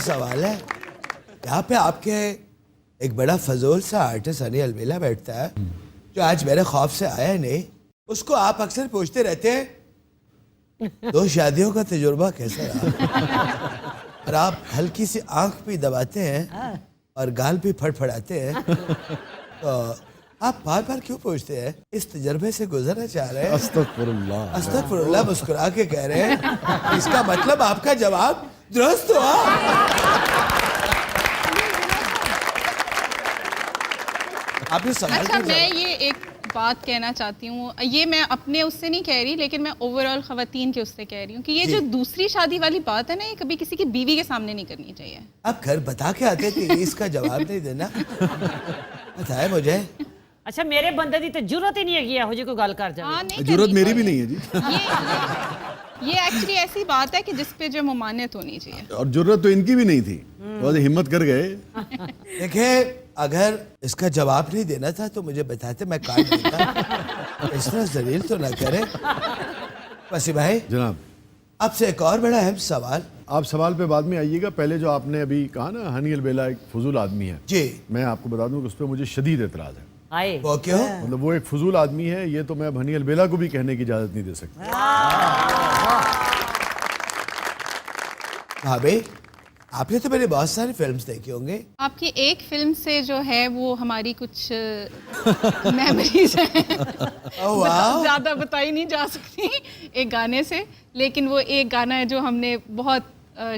सवाल है, यहाँ पे आपके एक बड़ा फजूल सा आर्टिस्ट हनी अलवेला बैठता है जो आज मेरे खौफ से आया नहीं। उसको आप अक्सर पूछते रहते हैं 2 शादियों का तजुर्बा कैसा रहा, और आप हल्की सी आंख भी दबाते हैं और गाल भी फड़फड़ाते हैं। तो आप बार बार क्यों पूछते हैं? इस तजर्बे से गुजरना चाह रहे हैं? अस्तगफुरुल्लाह। अस्तगफुरुल्लाह मुस्कुरा के कह रहे हैं। इसका मतलब आपका जवाब दुरुस्त हुआ। आपने सवाल अच्छा, का मैं ये एक बात कहना चाहती हूँ, ये मैं अपने उससे नहीं कह रही, लेकिन मैं ओवरऑल खवातीन के उससे कह रही हूँ कि ये जो दूसरी शादी वाली बात है ना, ये कभी किसी की बीवी के सामने नहीं करनी चाहिए। आप घर बता के आते थे, इसका जवाब नहीं देना। बताए मुझे। अच्छा, मेरे बंदे की तो जरूरत ही नहीं है हो जी कोई गल कर जाए। हाँ, नहीं जरूरत करनी मेरी भी चाहिए। नहीं है जी। ये एक्चुअली ऐसी बात है कि जिस पे जो मुमानियत होनी चाहिए। और जरूरत तो इनकी भी नहीं थी, बस हिम्मत कर गए। देखिए, अगर इसका जवाब नहीं देना था तो मुझे बताते, मैं काट देता। इस तरह जलील तो ना करें। वसीम भाई, जनाब, आपसे एक और बड़ा अहम सवाल। आप सवाल पे बाद में आइएगा। पहले जो आपने अभी कहा ना, हनी अलवेला एक फजूल आदमी है, जी, मैं आपको बता दूं कि उस पर मुझे शदीद एतराज है। हाय, वो क्यों? मतलब वो एक फजूल आदमी है, ये तो मैं अब हनी अलवेला को भी कहने की इजाजत नहीं दे सकता। हाँ भाई, आपने तो मेरे बहुत सारी फिल्म्स देखी होंगे। आपकी एक फिल्म से जो है वो हमारी कुछ मेमोरीज हैं। ओह वाह। ज्यादा बताई नहीं जा सकती एक गाने से, लेकिन वो एक गाना है जो हमने बहुत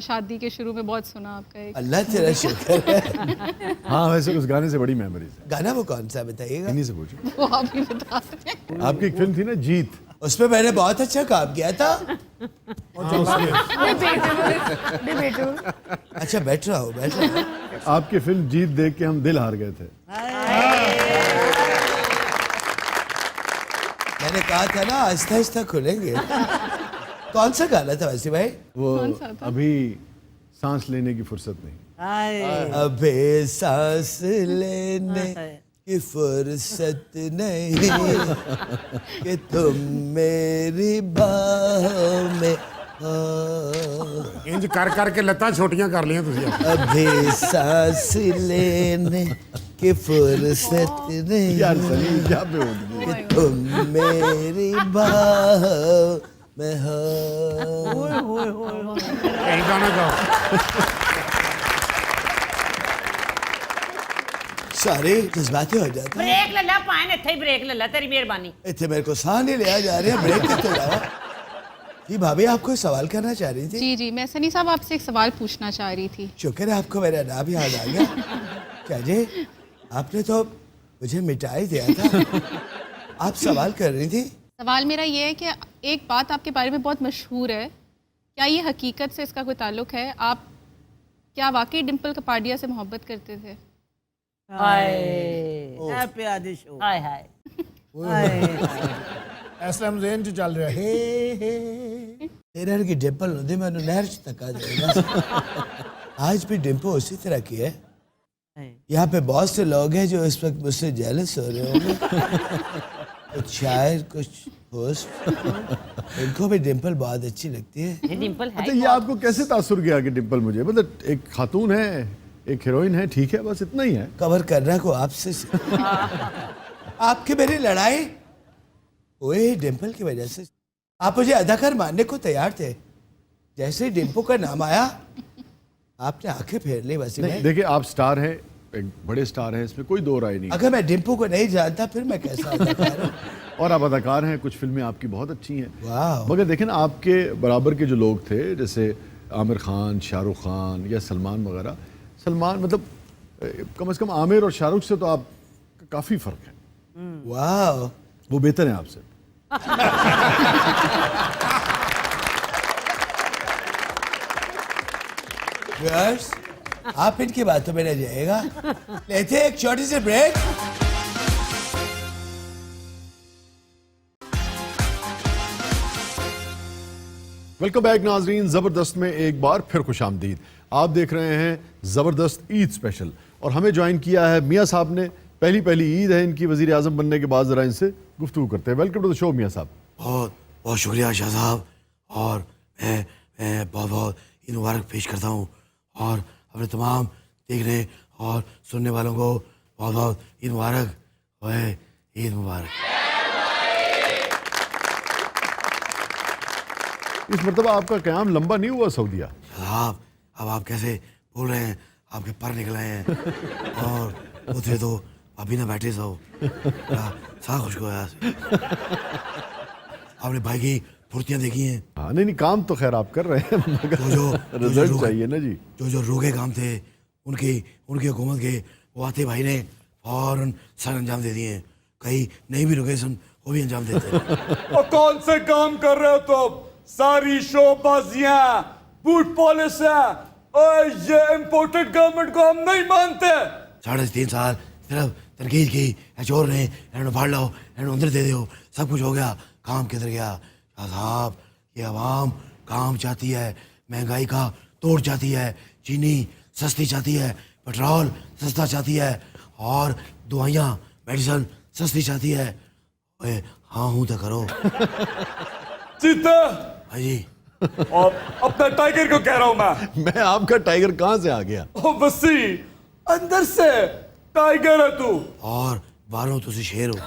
शादी के शुरू में बहुत सुना आपका। एक अल्लाह तेरा शुक्र है। हाँ, वैसे उस गाने से बड़ी मेमोरीज है। गाना वो कौन सा बताइएगा? इन्हीं से पूछो। वो आप ही बता सकते हैं। आपकी एक फिल्म थी ना, जीत, उसमें मैंने बहुत अच्छा काम किया था। अच्छा, बैठ रहा हूँ, बैठ रहा हूँ। आपकी फिल्म जीत देख के हम दिल हार गए थे। मैंने कहा था ना आहिस्ता आहिस्ता खुलेंगे। कौन सा गाना था वैसे भाई? वो कौन सा था? अभी सांस लेने की फुर्सत नहीं। अबे सांस लेने की फुर्सत नहीं कि तुम मेरी बाहों में हो। इंज कर करके लत्तां छोटियां कर लियां तुसीं। अबे सांस लेने की फुर्सत यार नहीं सलीम, क्या बेवकूफ़ी। कि तुम मेरी बाहों में हो। यही गाना गाओ। सारे जज्बाती हो जाते हैं। ब्रेक ले ला पाए, इत्थे ही ब्रेक ले ला, तेरी मेहरबानी। इतने मेरे को साह नहीं लिया जा रही है, ब्रेक कितने लाया। जी भाभी, आप कोई सवाल करना चाह रही थी? जी जी, मैं सनी साहब आपसे एक सवाल पूछना चाह रही थी। शुक्र है आपको मेरा नाम याद आ गया। क्या जी, आपने तो मुझे मिटा ही दिया था। आप सवाल कर रही थी? सवाल मेरा ये है कि एक बात आपके बारे में बहुत मशहूर है, क्या ये हकीकत से इसका कोई ताल्लुक है? आप क्या वाकई डिम्पल कपाडिया से मोहब्बत करते थे? हाय प्यादे शो हाय हाय। इस टाइम ज़हन च चल रहा है तेरे की डिम्पल होती मैं नहर च तका देगा। आज भी डिम्पल उसी तरह की है। यहाँ पे बहुत से लोग हैं जो इस वक्त मुझसे जेलस हो रहे होंगे। कुछ शायर, कुछ होस्ट, इनको भी डिम्पल बहुत अच्छी लगती है। ये डिंपल है। अच्छा, ये आपको कैसे तासुर गया कि डिम्पल मुझे, मतलब एक खातून है, एक हीरोइन है, ठीक है, बस इतना ही है। कवर करना को आपसे आपकी मेरी लड़ाई हुई डिम्पल की वजह से। आप मुझे अदाकार मानने को तैयार थे, जैसे ही डिम्पल का नाम आया आपने आंखें फेर ली। वैसे नहीं, देखिए, आप स्टार हैं, एक बड़े स्टार हैं, इसमें कोई दो राय नहीं। अगर मैं डिम्पल को नहीं जानता फिर मैं कैसा अदाकार हूं? और आप अदाकार हैं, कुछ फिल्में आपकी बहुत अच्छी हैं। वाह। मगर देखें ना, आपके बराबर के जो लोग थे, जैसे आमिर खान, शाहरुख खान या सलमान वगैरह। सलमान मतलब कम से कम आमिर और शाहरुख से तो आप काफ़ी फ़र्क है। वाह, वो बेहतर हैं आपसे। व्यूअर्स, आप इनकी बातों में न जाएगा। लेते हैं एक छोटी सी ब्रेक। वेलकम बैक नाजरीन, ज़बरदस्त में एक बार फिर खुशामदीद। आप देख रहे हैं ज़बरदस्त ईद स्पेशल, और हमें ज्वाइन किया है मियाँ साहब ने। पहली ईद है इनकी वज़ीर आज़म बनने के बाद। ज़रा इनसे गुफ्तगू करते हैं। वेलकम टू द शो मियाँ साहब। बहुत बहुत शुक्रिया शाह साहब, और मैं बहुत बहुत ईद मुबारक पेश करता हूँ। और अपने तमाम देखने और सुनने वालों को बहुत बहुत ईद मुबारक। ओए ईद मुबारक। इस मरतबा आपका क़याम लंबा नहीं हुआ सऊदिया? साहब अब आप कैसे बोल रहे हैं, आपके पर निकल आए हैं और उठे तो अभी ना बैठे सो सा खुश को आपने भाई की फुर्तियाँ देखी हैं। हाँ नहीं काम तो खैर आप कर रहे हैं मगर रिजल्ट चाहिए ना जी। जो रोगे काम थे उनकी हुकूमत के वो आते भाई ने फौरन सर अंजाम दे दिए। कहीं नहीं भी रुके सन वो भी अंजाम देते। और कौन से काम कर रहे हो तुम? सारी शोबाजियां, बूट पॉलिश है और ये इम्पोर्टेड गवर्नमेंट को हम नहीं मानते। 3.5 साल सिर्फ तनकीद की, चोर ने इन्होंने फाड़ लो, इन्होंने अंदर दे दो, सब कुछ हो गया, काम किधर गया? साहब ये आवाम काम चाहती है, महंगाई का तोड़ चाहती है, चीनी सस्ती चाहती है, पेट्रोल सस्ता चाहती है और दवाइयाँ मेडिसिन सस्ती चाहती है। ओए हाँ हूँ तो करो। जीते हाँ जी। और अपना टाइगर को कह रहा हूं मैं आपका टाइगर कहाँ से आ गया? ओ वसी अंदर से टाइगर है तू। और बाहरों तुसी शेर हो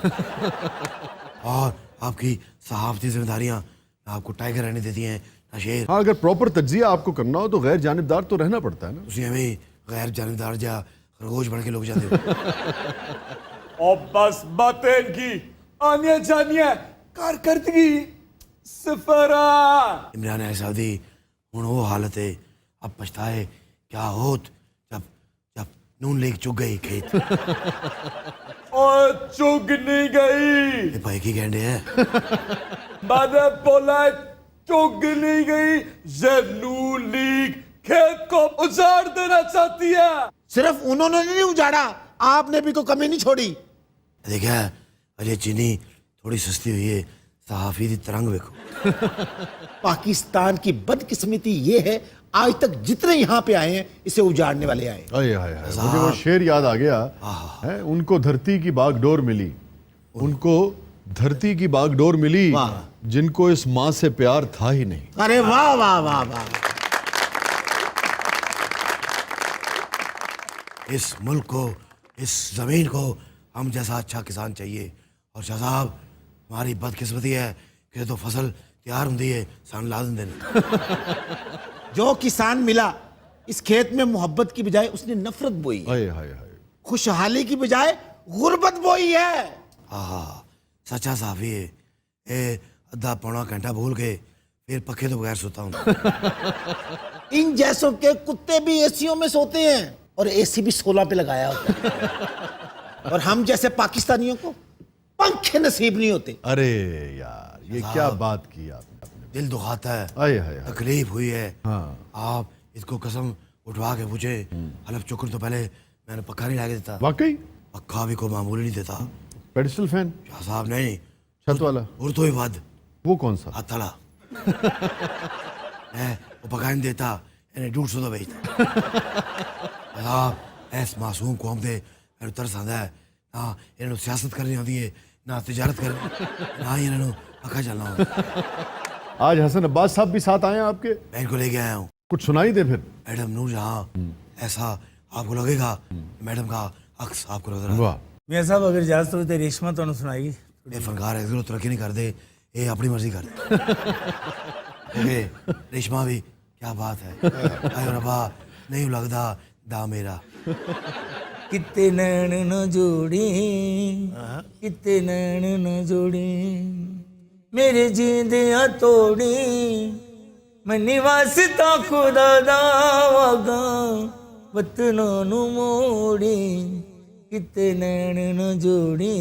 और आपकी सहाफती जिम्मेदारियां आपको टाइगर रहने देती हैं ना शेर। हाँ अगर प्रॉपर तज्जिया आपको करना हो तो गैर जानिबदार तो रहना पड़ता है ना। तुसी हमें गैर जानिबदार जा खरगोश बन के लोग जाते हो। और बस बातें इनकी आनिया जानिया कारकर्दगी सिफरा। इमरान सादी हूँ वो हालत है, अब पछताए क्या होत जब जब नून लीग चुग गई खेत। और चुग नहीं गई। ये भाई की गेंडे है। मैंने बोला चुग नहीं गई। जरूर लीग खेत को उजाड़ देना चाहती है। सिर्फ उन्होंने नहीं उजाड़ा, आपने भी कोई कमी नहीं छोड़ी। देखा अजय चीनी थोड़ी सस्ती हुई है, सहाफी दी तरंग देखो। पाकिस्तान की बदकिस्मती ये है, आज तक जितने यहाँ पे आए हैं इसे उजाड़ने वाले आए। अये हाय हाय, मुझे वो शेर याद आ गया है, उनको धरती की बागडोर मिली, उनको धरती की बागडोर मिली जिनको इस माँ से प्यार था ही नहीं। अरे वाह वाह वाह वाह। इस मुल्क को, इस जमीन को हम जैसा अच्छा किसान चाहिए। और शाह साहब हमारी बदकिस्मती है कि तो फसल तैयार होती है सान ला देंगे। जो किसान मिला इस खेत में मोहब्बत की बजाय उसने नफरत बोई, अये हाय हाय, खुशहाली की बजाय गुर्बत बोई है। हाँ सच्चा साफी है। ए आधा पौना घंटा भूल के फिर पखे तो बगैर सोता हूँ। इन जैसों के कुत्ते भी एसीओ में सोते हैं और एसी भी 16 पे लगाया होता है। और हम जैसे पाकिस्तानियों को पंखे नसीब नहीं होते। अरे यार ये क्या बात की आपने। दिल दुखाता है, अये हाय हाय, तकलीफ हुई है। हाँ। आप इसको कसम उठवा के पूछे, हलफ चुकन तो पहले मैंने पक्का नहीं लाके देता। वाकई पक्का भी कोई मामूली नहीं देता। पेडिस्टल फैन, शाह साहब नहीं, छत वाला, और तो ही बद वो कौन सा? हाथ तला है वो पका नहीं देता, इन्हें 150 बेचता। साहब ऐस मासूम कौम दे मेरे तरस आंदा है ना। इन्होंने सियासत करनी आती है ना तिजारत करनी, ना ही इन्होंने पक्का चलना होता। आज हसन अब्बास साहब भी साथ आए हैं आपके, मैं इनको लेके आया हूँ। कुछ सुनाई दे फिर। मैडम नूरजहां, ऐसा आपको लगेगा मैडम का अक्स आपको लग रहा है। वाह, मियाँ साहब अगर इजाजत हो तो रेशमा तो सुनाएगी। ये फनकार है, जरूर तरक्की नहीं कर दे, ये अपनी मर्जी कर दे। रेशमा भी क्या बात है। आयो रब्बा नहीं लगदा दा मेरा। कितने नैन न जोड़ी, कितने नैन न जोड़ी, मेरे जींदियां तोड़ी, मैं निवासता खुदा दा वागा वतनों नू मोड़ी, कितने नैन न जोड़ी।